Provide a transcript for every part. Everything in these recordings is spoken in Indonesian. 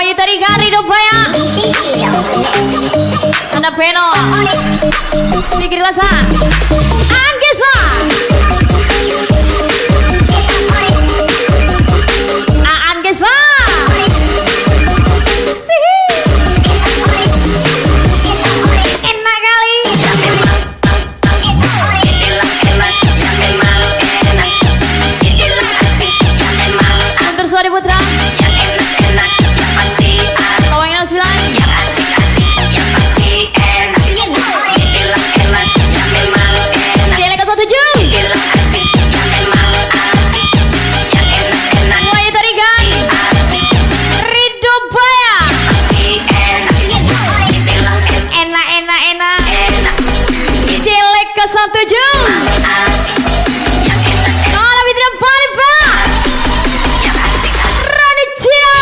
Wahyu Tarigan Ridho Baya Anda Peno Fikri Lasa Anggisma Anggisma enak kali Guntur Suwadi Putra Kawain 9 Jeleka 17 Wahyu Tarigan Ridho Baya Enak Jeleka 17 Nona Fitri Paripa Rani Cino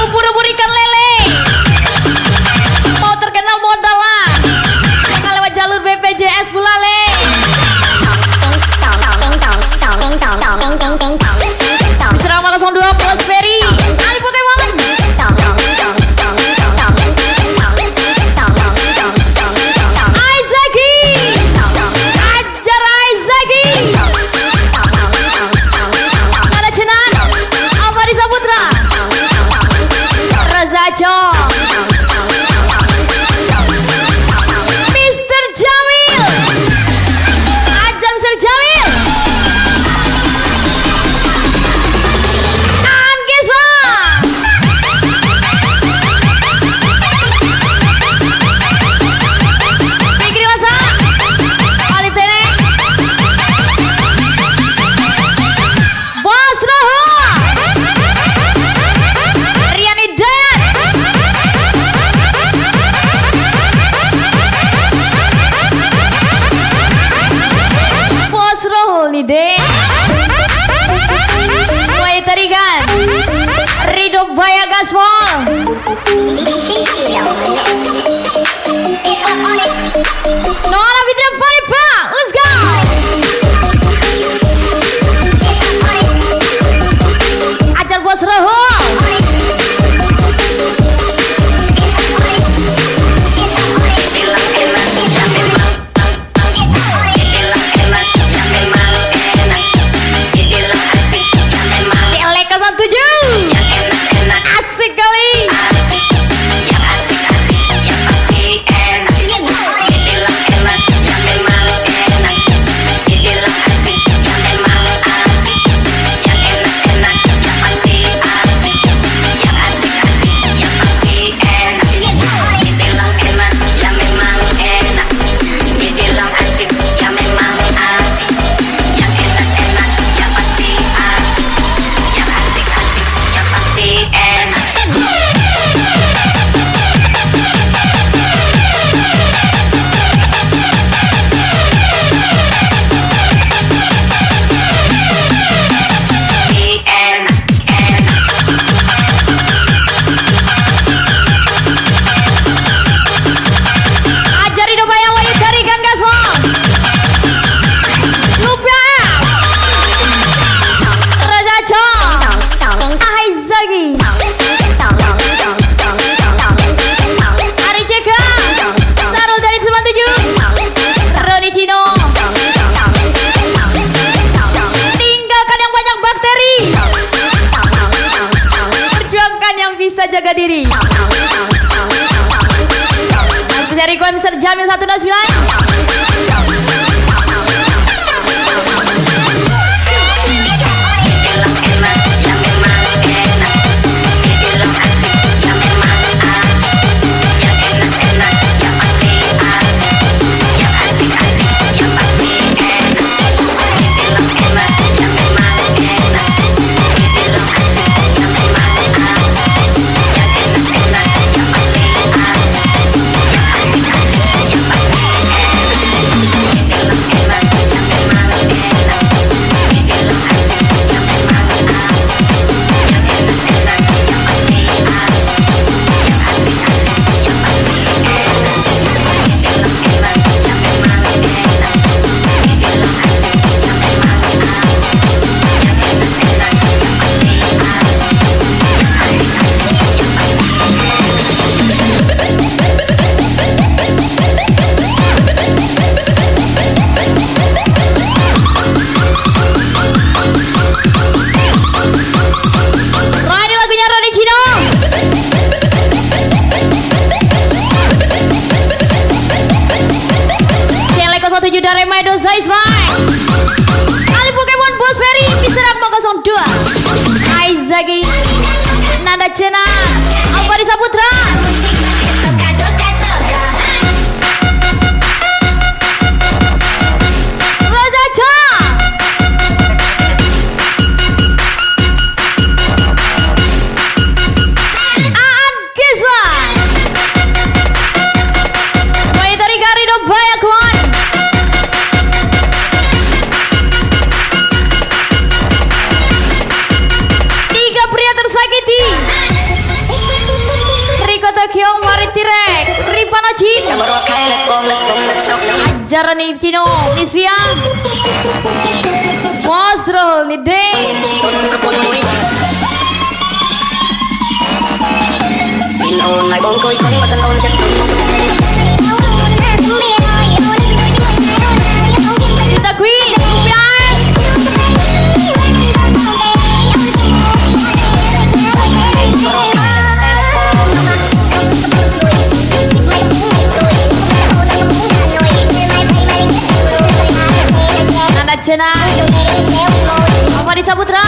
Ubur-ubur ikan lele mau terkenal modalan nggak lewat jalur BPJS Bulale Serama 02 plus Ferry Ali Pokemon Aizaki Ajar Aizaki Ada Cenan Amari Saputra Reza Jong Mr. Jamil Ajar Mr. Jamil Anggisma Fikri Lasa Ali Tene Bos Roho Rian Hidayat Bos Rohul nih deh Wahyu Tarigan Ridho Baya Gaspol Nona Fitri Paripa Let's go Ajar Bos Rohul Jeleka 17 Asik kali Ajar Ridho Baya Wahyu Tarigan Gaspol Lupa Reza Jong Aizaki Ari Jeka Sarul dari 97 Roni Cino Tinggalkan yang banyak bakteri Perjuangkan yang bisa jaga diri Bisa request Mr. Jamil 109 Yang Bye. Ali Pokemon Bos Ferry Mr. Akma 02 Aizaki Nanda Cena Alvari Saputra Raja Cha Aan Kiswa Bayi dari Garido Bayakwan Tiga pria tersakiti Riko Tokyo Maritirek Ripana Jin Ajaran Iftino Nisvia Masrul Nide Kita Queen Rupiah Nanda Cena Alvari Saputra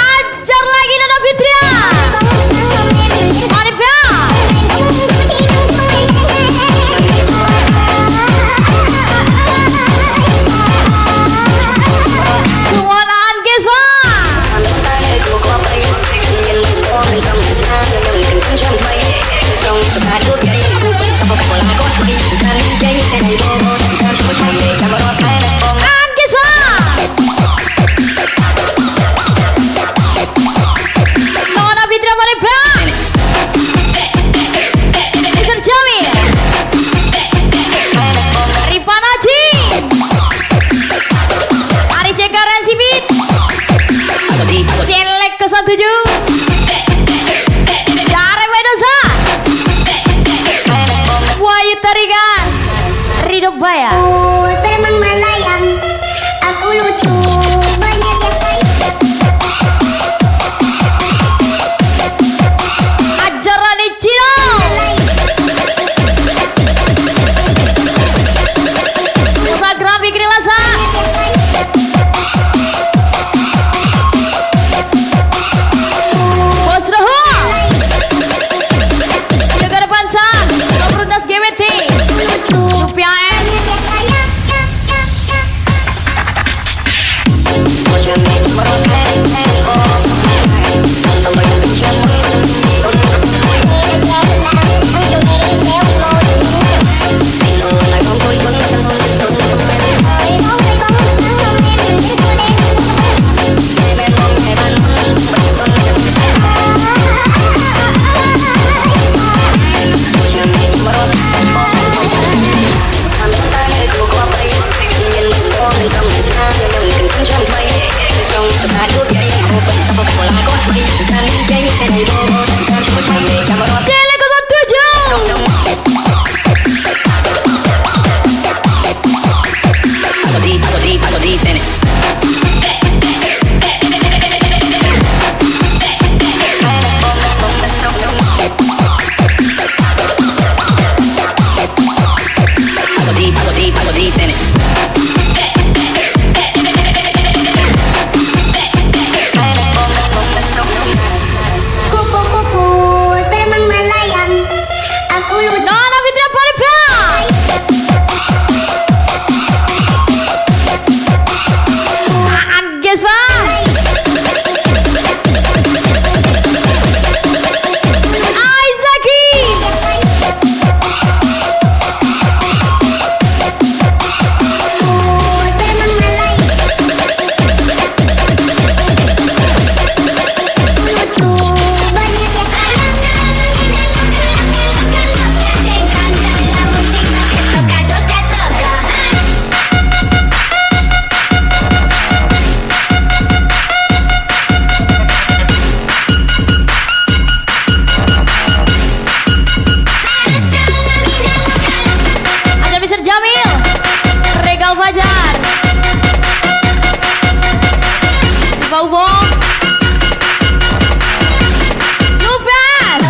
Ajar lagi Nanda Fitria Manipya Suwanaan Kiswa Aan Kiswa Nona Fitria Manipya Mr. Jamil Ripana Jin Ari Ceka Rensipit Celek ke-17 Jarek Medosa Wahyu Tarigan Ridho Baya Terbang melayang, aku lucu, banyak yang sayang. Ajaran Ichino Instagram Fikri Lasa Bos Rohu Yoga Depansa Brunas GWT Rupiah M Celek ke-17 Kupu-kupu terbang melayang, aku lucu. Nona Fitria Manipya Aan Kiswa Aizaki Terbang melayang, lucu, banyak yang Ada Mr. Jamil Regal Fajar Bau-bau Lupas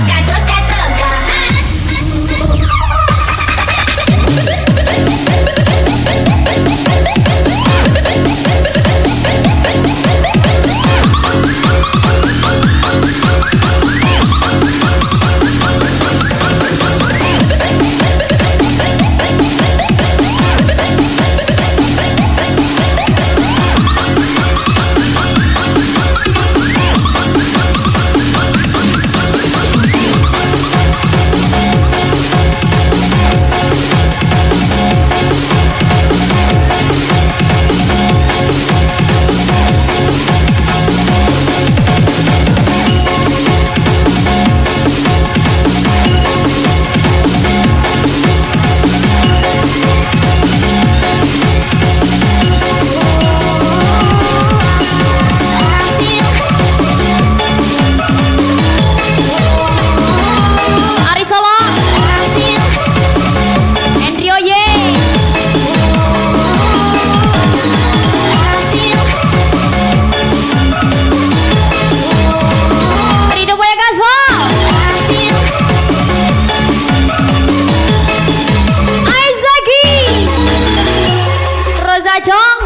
Acong.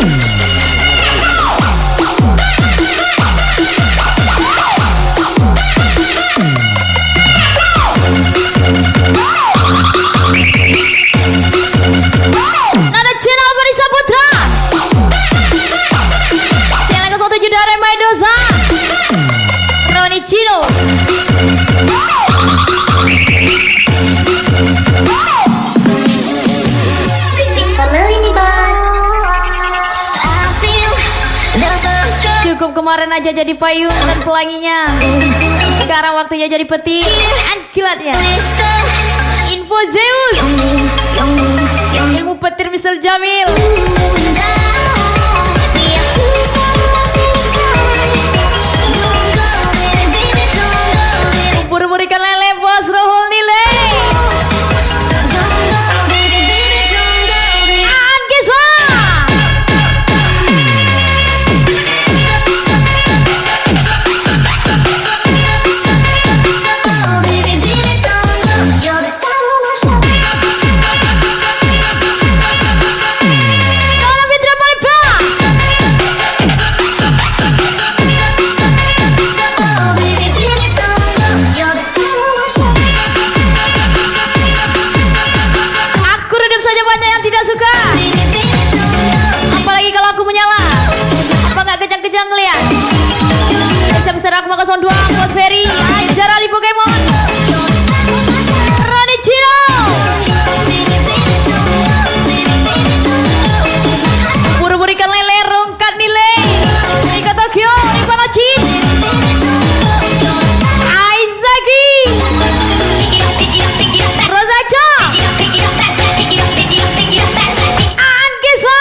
Nada Cina Marisa Putra. Channel ke-17 dari Mendoza. Roni Cino. Family nih bos. Cukup kemarin aja jadi payung dan pelanginya. Sekarang waktunya jadi peti dan kilatnya. Info Zeus. Ilmu petir Mr. Jamil. Buru-buru ikan lele bos Rohul nilai. Kejang-kejang ngeliat. Besar aku maka 02 buat Ferry Ajar Ali Pokemon Rani Cino. Buru-buru ikan lele rungkat nilai Rika Tokyo Rika Nocin Aizaki Rosacha Ankiswa.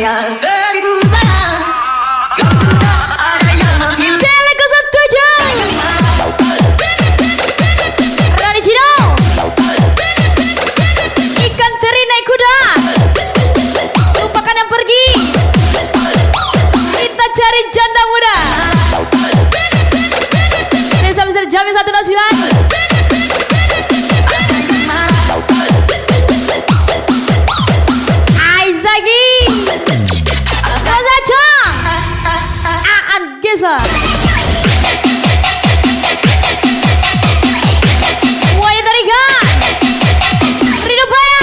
sayang, seribu sayang. Kau sudah ada yang memilih. Cele 07 Rani Cino, ikan teri naik kuda, lupakan yang pergi, kita cari janda muda. Desa Mister Jamil 109. Aizagi Rosa Chong Aan Gesa Waya Tariga Rido Baya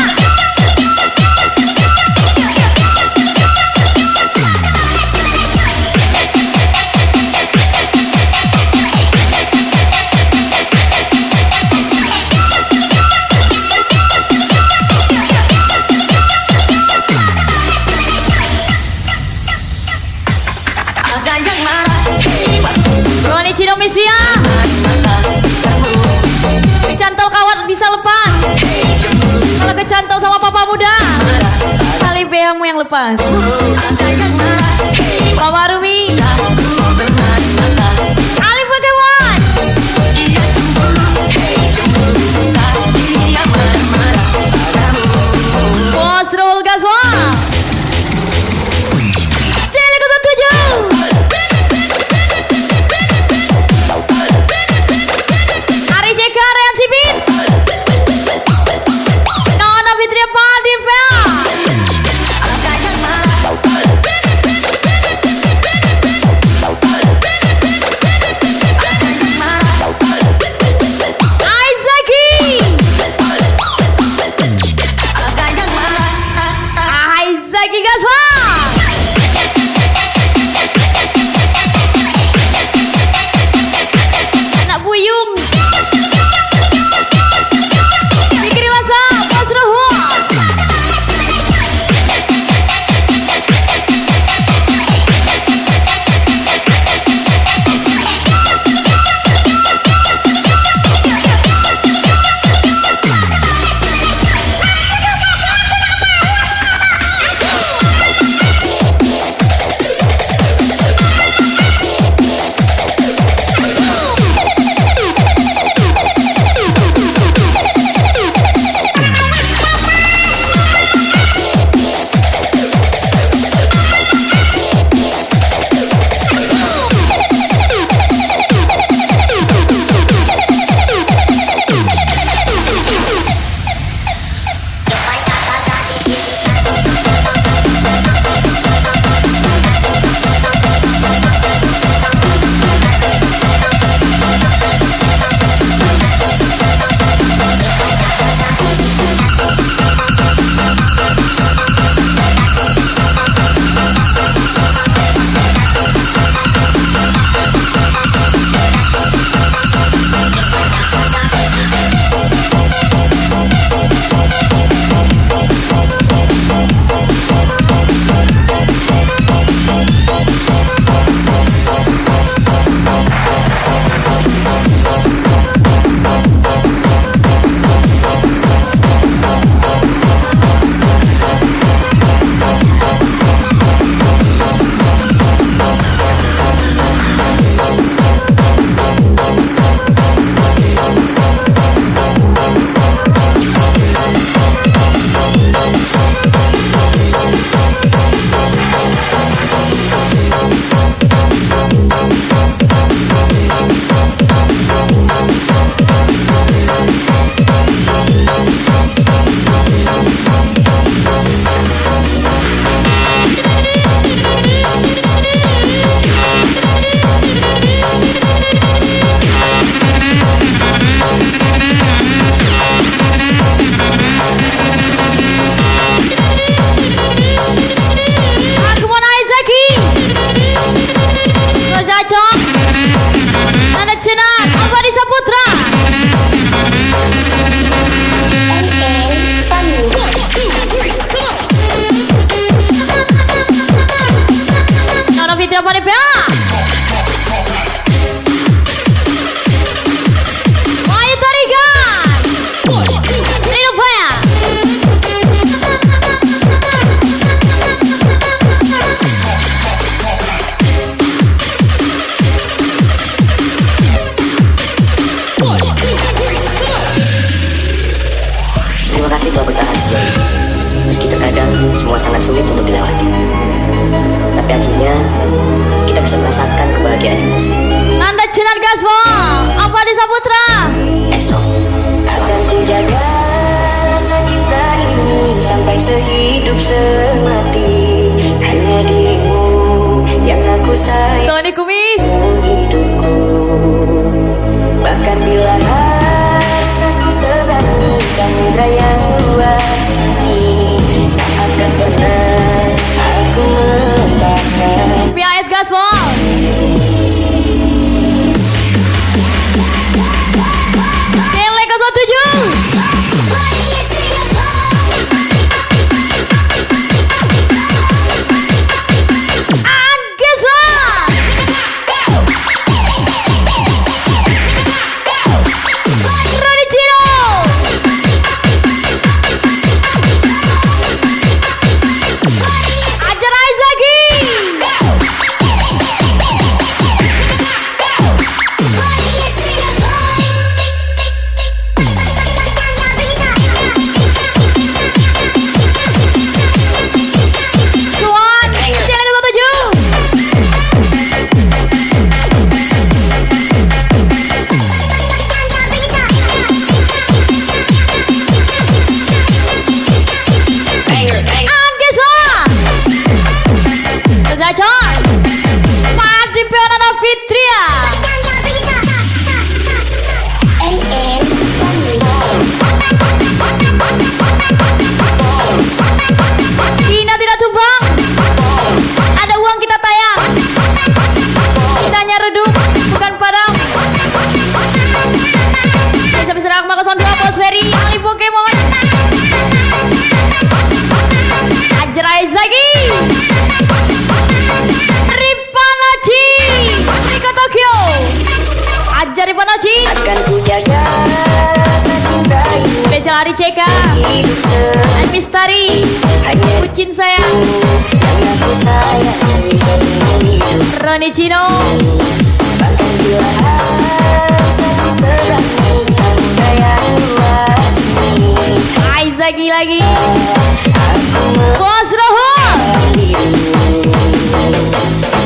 Ada yang marah, hebat. Roni Cino Mistia Kecantol kawan bisa lepas. Kalau kecantol sama papa muda kali beamu yang lepas. Ada yang marah, hebat. Papa Rumi Bermata-mata. Ali Pokemon Dia cemburu, hey cemburu. Tapi dia marah-marah padamu. Bos Raul Gaswa Cele 07 Ari JK Rehan Sipit Nona Fitria Padi Fea Ada yang marah. Meski terkadang semua sangat sulit untuk dilewati, tapi akhirnya kita bisa merasakan kebahagiaan yang asli. Nanda Cinar Gaspol, apa di Saputra? Esok akan ku jaga rasa cinta ini sampai sehidup semati. Hanya dirimu yang aku sayang Sony Kumis. hidupku. Bahkan bila rasaku sebangun samudra yang luas ini, tak akan pernah aku melepaskan. PAS Gaspol. Cele 07. Akan ku jaga rasa cinta ini Spesial Ari CK hidup dan Mistari hanya Kucin sayang yang aku sayang seumur hidup. Roni Cino. Bahkan bila rasaku sebangun samudra yang luas ini, Aizaki lagi aku Bos Roho.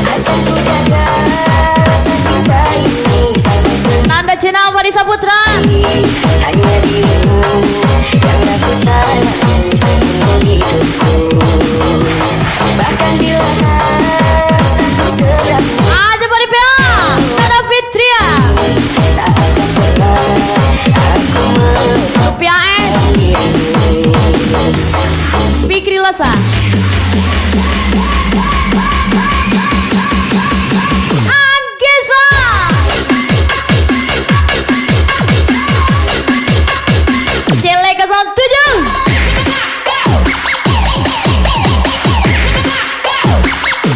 akan ku jaga rasa cinta ini sampai Nanda Cina Fadi Saputra. hanya dirimu yang aku sayang seumur hidupku. Bahkan bila rasaku sebangun Aja Fadi PA Nanda Fitria tak akan pernah aku PAS Fikri Losa. Cele 07.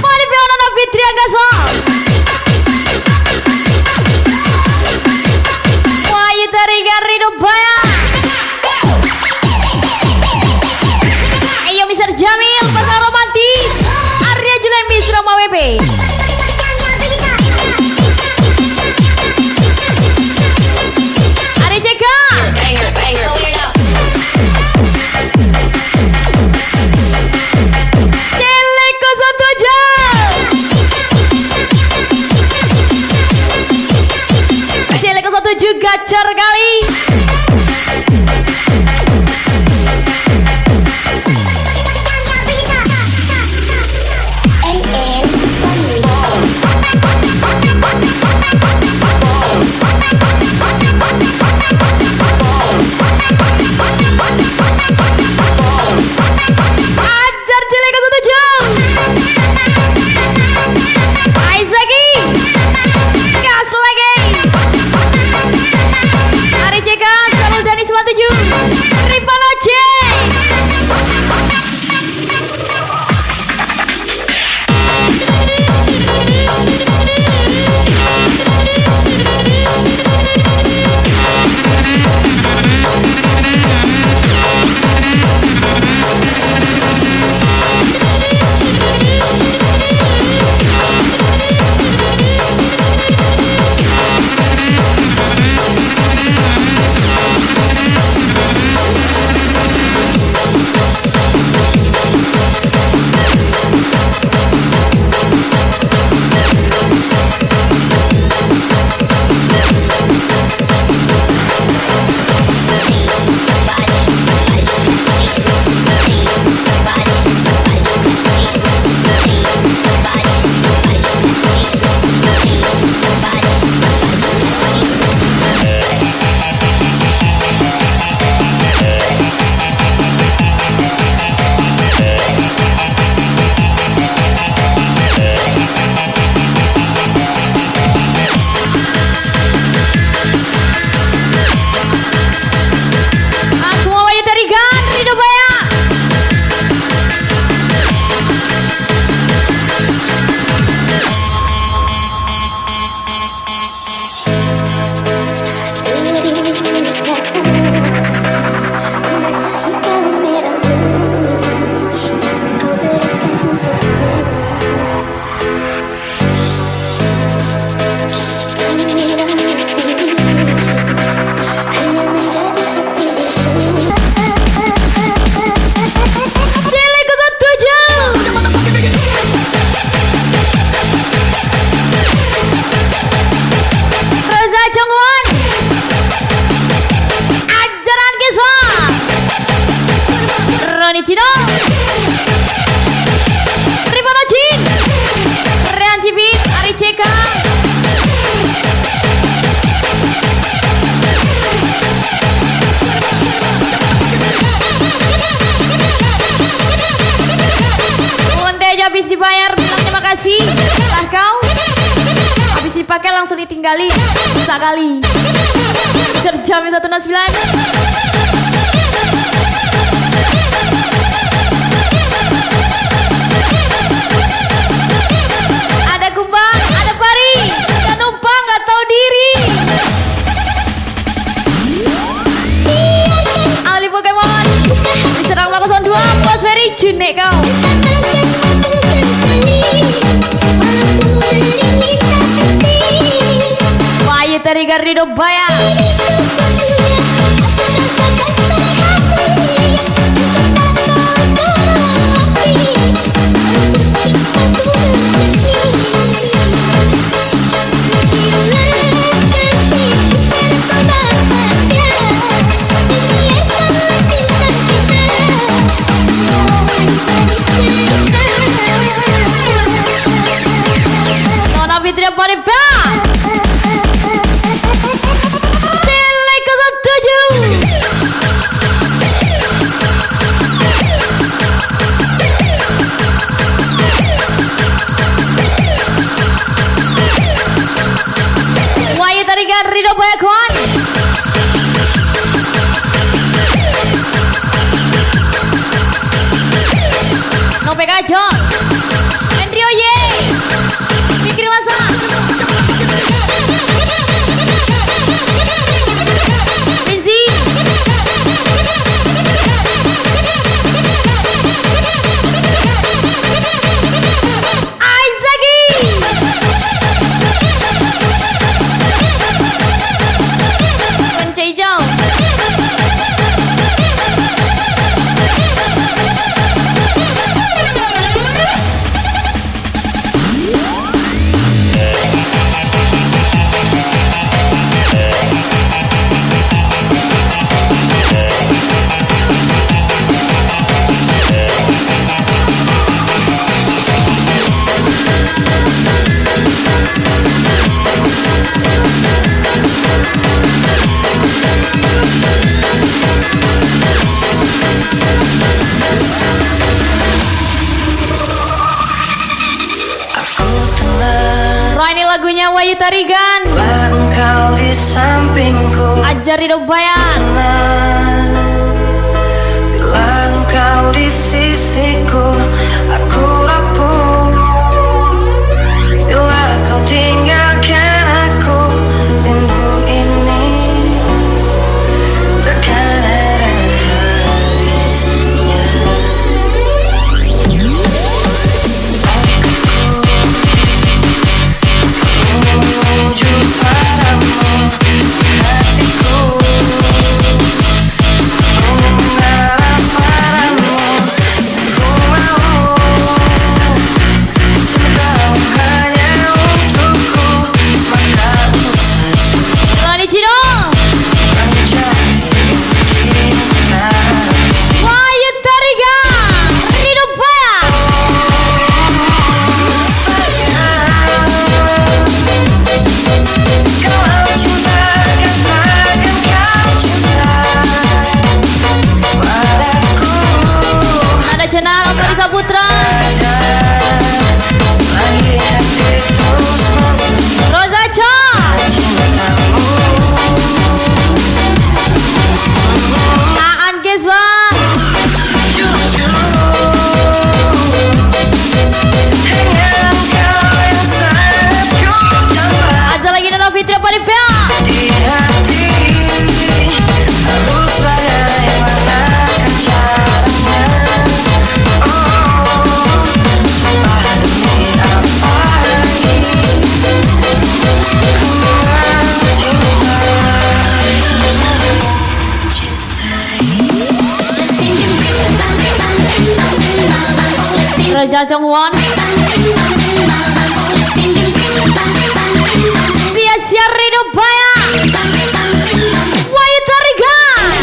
Mari PA Nanda Fitria Gasol. Wahyu Tariga Rido Baya. Ayo Mr. Jamil Pasar Romantis. Arya Julembis Roma WP. Ari CK. Cele 07. Cele 07 gacor kali. Ajar Cele 07. Aizaki. Gas lagi. Ari CK Jalur Dani 97. Rifan Oce. Roni Cino, Rifana Jin, Rian Cipit, Ari Ceka. Monteja habis dibayar, bilang terima kasih. Lah kau habis dipakai langsung ditinggalin sekali. Serjam 109. Ada kumbang, ada pari, ada numpang gak tahu diri. Ali Pokemon diserang Lakson 2, Bos Ferry jenek kau. Bayu Terigar Rido Baya. Nona Fitri Paripa. Delay ke-7. Wahyu Tarigan Rido Bayakwan. Nope Kajo. Andrio Ye. Mikir masa. Vinci. Aizagi. Kunci hijau. Roh ini lagunya Wahyu Tarigan. Engkau di sampingku, Ajar Rido Baya. bila engkau di sisiku, aku rapuh. Bila kau tinggalkan aku, rindu ini takkan ada habisnya. Menuju padamu, hatiku mengarah padamu. Ku mau cintamu hanya untukku, maka ku Roni Cino, menjadi cinta. Wahyu Tarigan Rido Baya. Kalau cinta katakan kau cinta padaku. Ada channel Otori Saputra. Lagi hati terus meminta Rosa Cho. cintamu. Aan Keswa. Jujur, hanya engkau yang sangat ku jangka. Ada lagi Nona Fitri Paripa. Di hati harus bagaimanakah caranya? Oh, sumpah demi apa lagi ku mencintai. Raja Jongwon. Sia-sia Rido Baya. Wahyu Tarigan.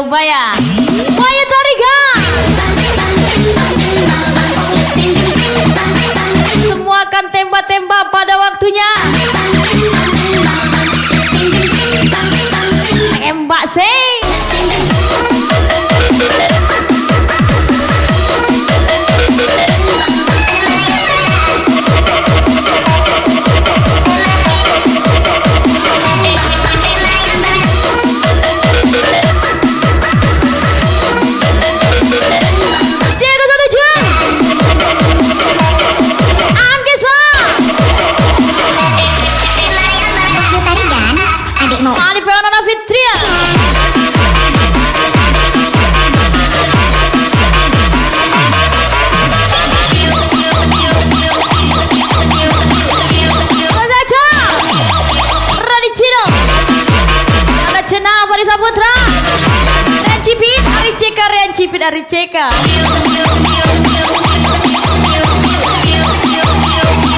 Rino Baya, Maya Tariga. Semua akan tembak-tembak pada waktunya. Tembak sih. Mani Peonona Fitria. Mas Aja Radicino. Ada Cena Marisa Putra. Rian Cipit Ari Ceka. Rian Cipit Ari Ceka.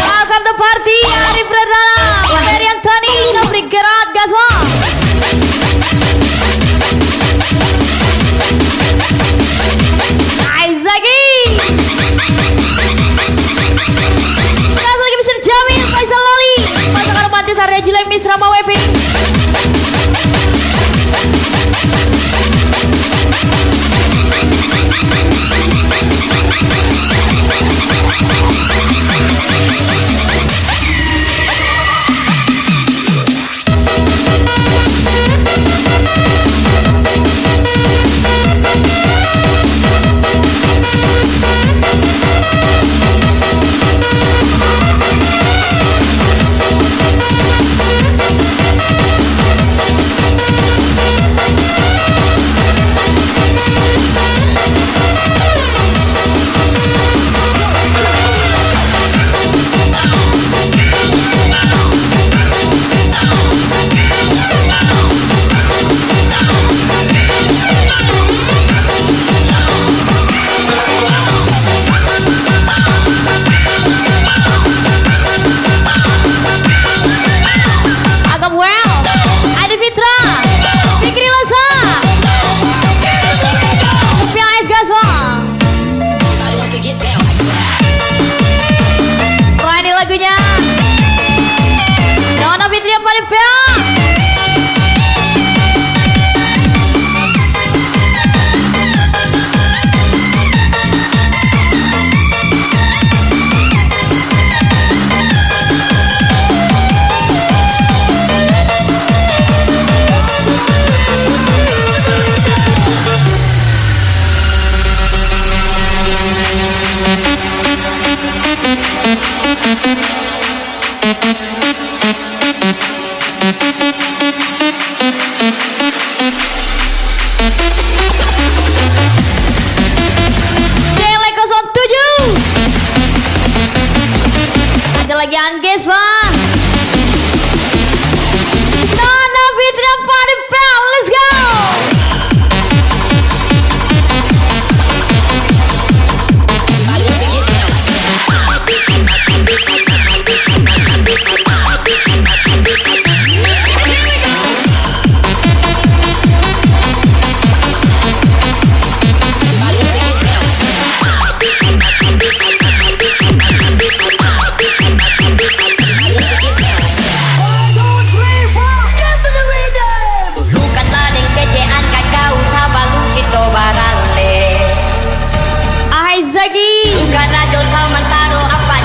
Welcome to party Ari Pradana. Marian Tani Nobri Gerat Gaswa. Aizagi. Gas lagi Mr. Jamil Faisal Loli. Pasangan romantis Arya Julai Miss Rama Wepi. Lagi Angges Bang. Nona Fitria Party Bell, let's go.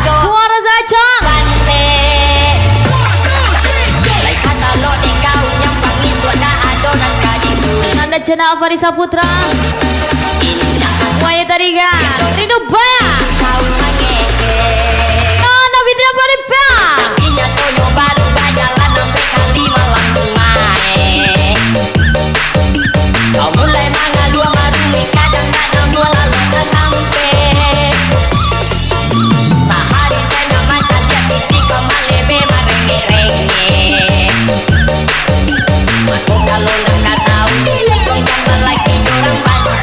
Suara Zacang Nanda Cena Farisa Putra Maya Tariga Rino Baya Nona Fitria Paripya mulai mengalu marumi kadang-kadang lalu sampai hari saya mata lihat titik kemalebe marenge-renge aku kalau nggak tahu jangan lagi orang banyak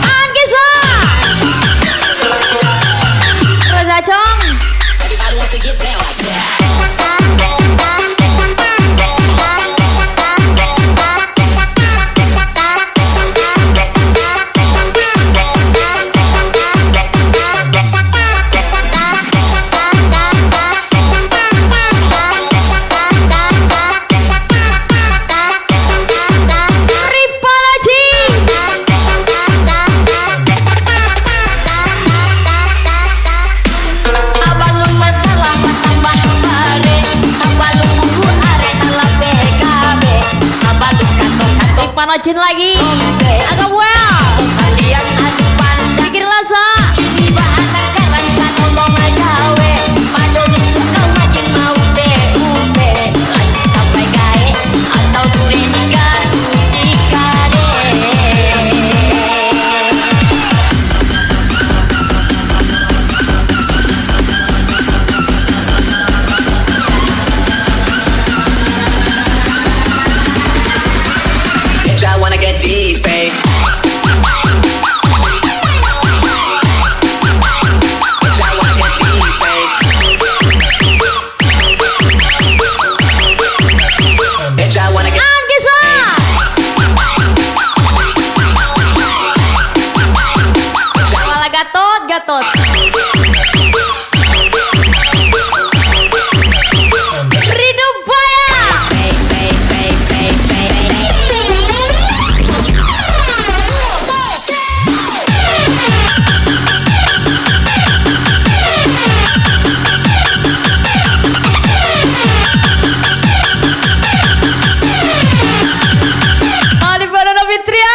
Angkiswa Rosa Chong Panocin lagi agak well bikin rasa I wanna get deep-faced. malah gatot Ridho Baya Banana Fitria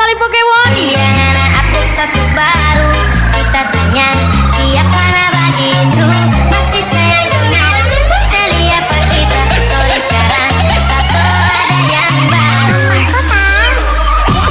saling Pokemon. Dia anak aku satu baru. Kita tanya dia mana begitu. Masih sayang dengan Celia Perdita. Sorry sekarang tak ada yang baru.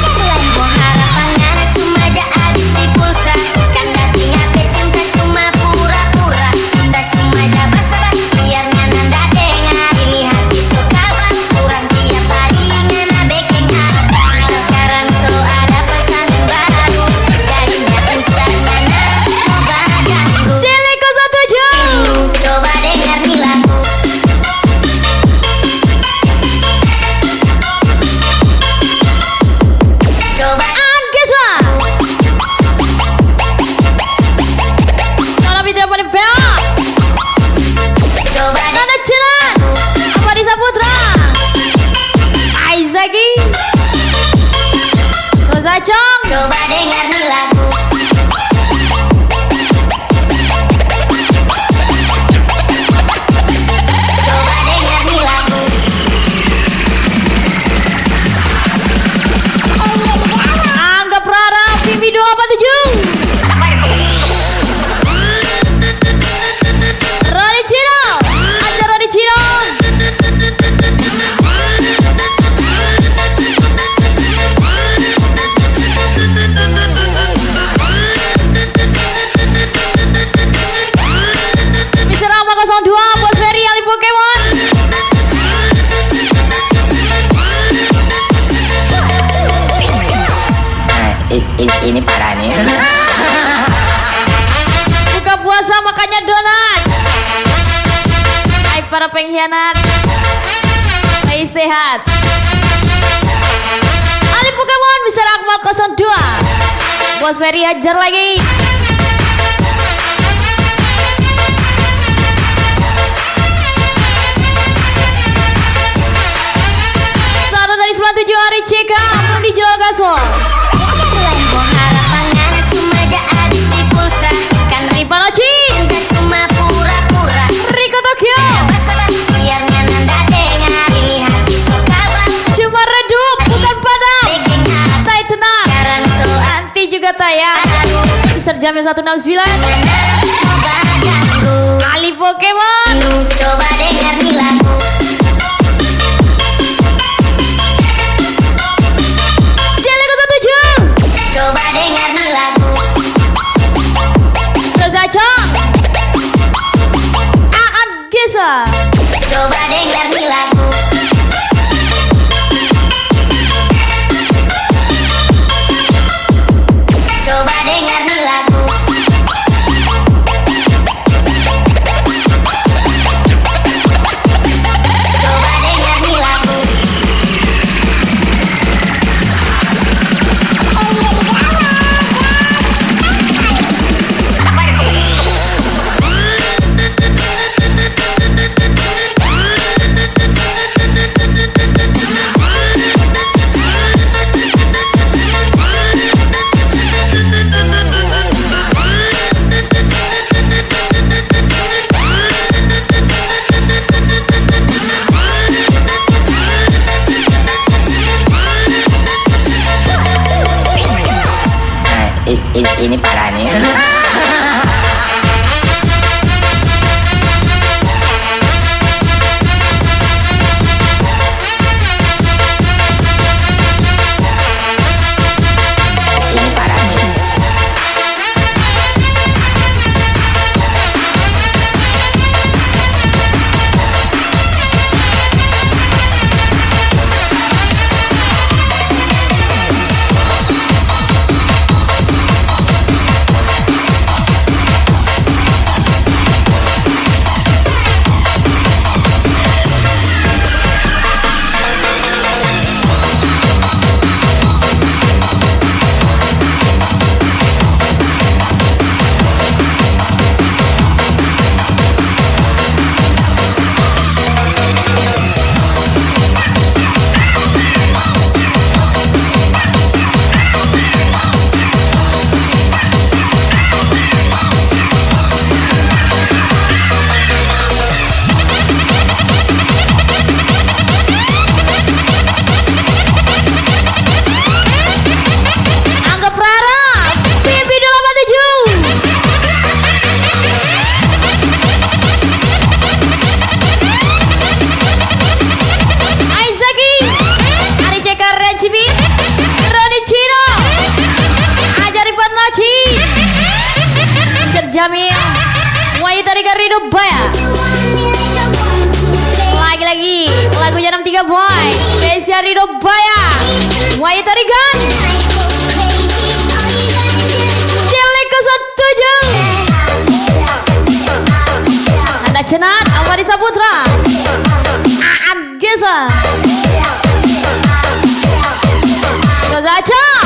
Selain buang harapan anak cuma aja habis di pulsa. Kan hatinya pecinta cuma pura-pura. Kita cuma aja basa-basi biar nanda dengar. Ini hati suka bang kurang tiap hari ngana baking apa. Sekarang so ada pesan baru jadinya instan mana mau ganggu. Ciliko 17 Coba dengar nih lagu. Coba Angkiswa Nona Fitria paling bea coba Nona Cilat Aparisa Putra Aizaki Rosa Chong coba dengar nih lagu. Coba dengar nih lagu. Angga Prara Vivi 247 Roni Cino Ajar Roni Cino Mr. Rama 02 Bos Ferry Ali Pokemon Ini parah nih. Buka puasa makanya donat. Hai para pengkhianat. Hai sehat. Ali Pokemon bisa Akmal 02. Bos Ferry hajar lagi. Satu dari 97 hari CK belum dijual gasol. Selain buang Jamil 169 Coba ganggu, Ali Pokemon. coba dengar nih lagu. Jelek 17 Coba dengar nih lagu. Rosa Cok Aan Gesa. Coba dengar nih lagu. Coba dengar nih lagu. Coba dengar nih lagu. Ini parah nih. Ini parah nih. Angga Prara Pipi 87 Aizaki Ari Cekar Rencipi Roni Cino Ajari Patnaci Mr. Jamil Wayu Tarika Rido Baya. Lagi-lagi lagunya 63 boy Kesia Rido Baya Wayu Tarikan Jelek ke 17 Nanda Cenat Awari Saputra Aan Gesa Rosa Cok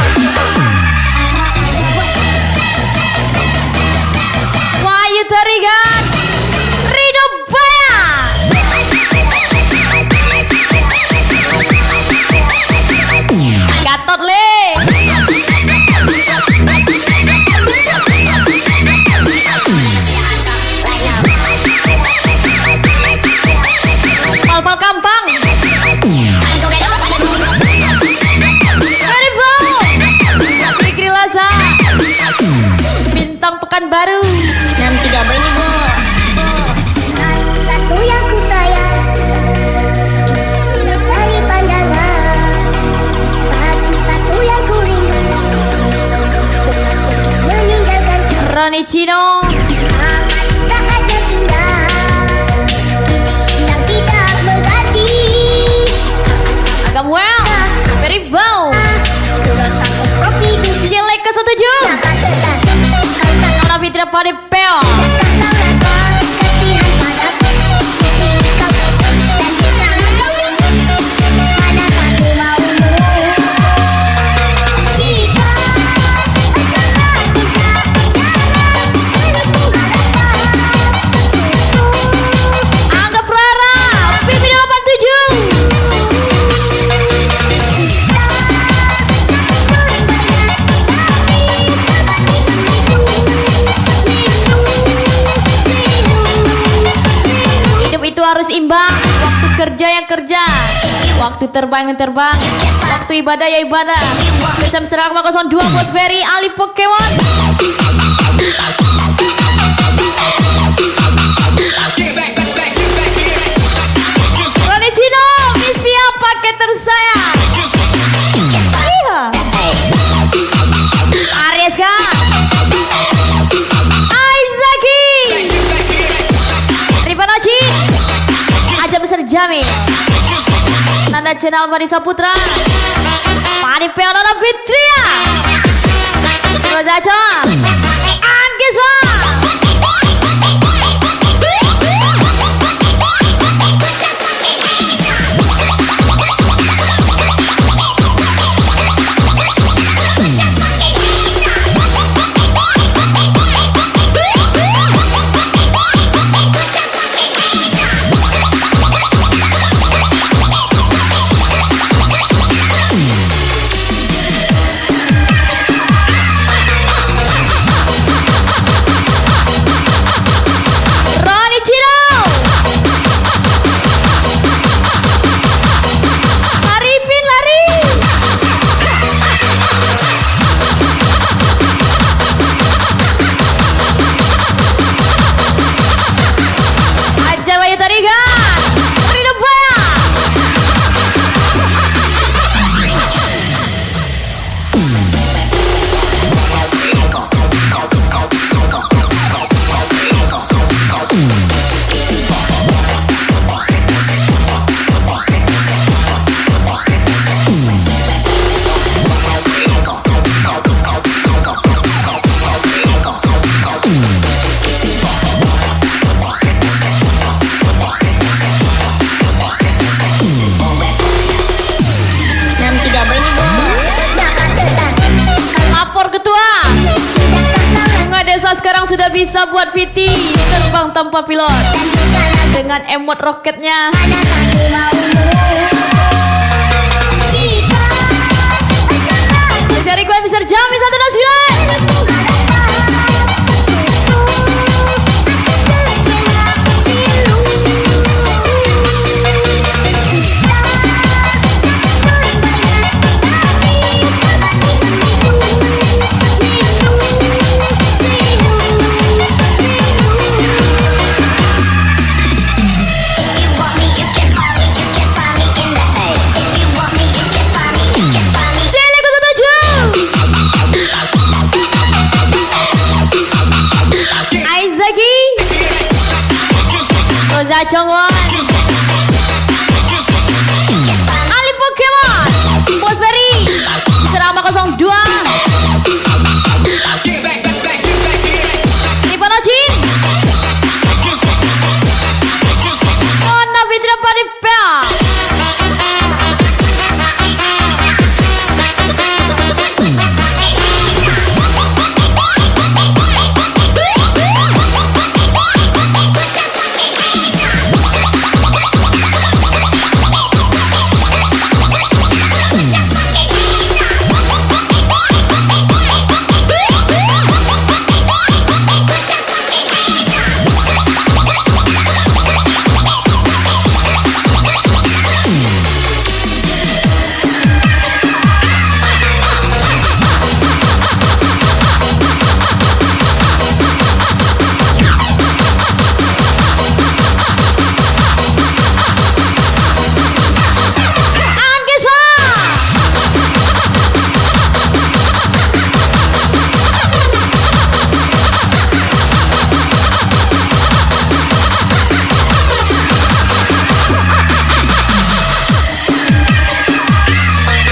Wayu Tarikan Rido Baya. Gatot le Pal-pal Kampang Haribo Fikri Lasa Bintang Pekanbaru 63 ini bu. Satu yang ku sayang dari pandangan, satu-satu yang ku rindu meninggalkan Roni Cino saatnya tinggal yang tidak mengganti. Agam Well Very Bow Kopi duduk Jelek ke 17 Nona Fitra Pade Peo Angga Prara Pipi 87 Hidup itu harus imbang. Waktu kerja yang kerja, waktu terbang yang terbang, waktu ibadah ya ibadah. Bersama Serak 02 Bos Ferry Ali Pokemon. Rani Cino, Miss Pia pakai tersayang. Iya. Arieska. Aizaki. Ripanoci. Aja besar Jamil. Nanda Channel Vanessa Putra. Pani Peonona Fitria. Rozaco. Angkiswa. Rani Cino. Arifin lari. Aja Bayu Tarigan. Rino Baya. Lapor ketua. Bunga Desa sekarang sudah bisa buat Viti terbang tanpa pilot dengan emot roketnya. Cari gue bisa Jami 129. Cili 17. Aizaki. Roza Chongwon. Ali Pokemon. Bosberry. Serama 02.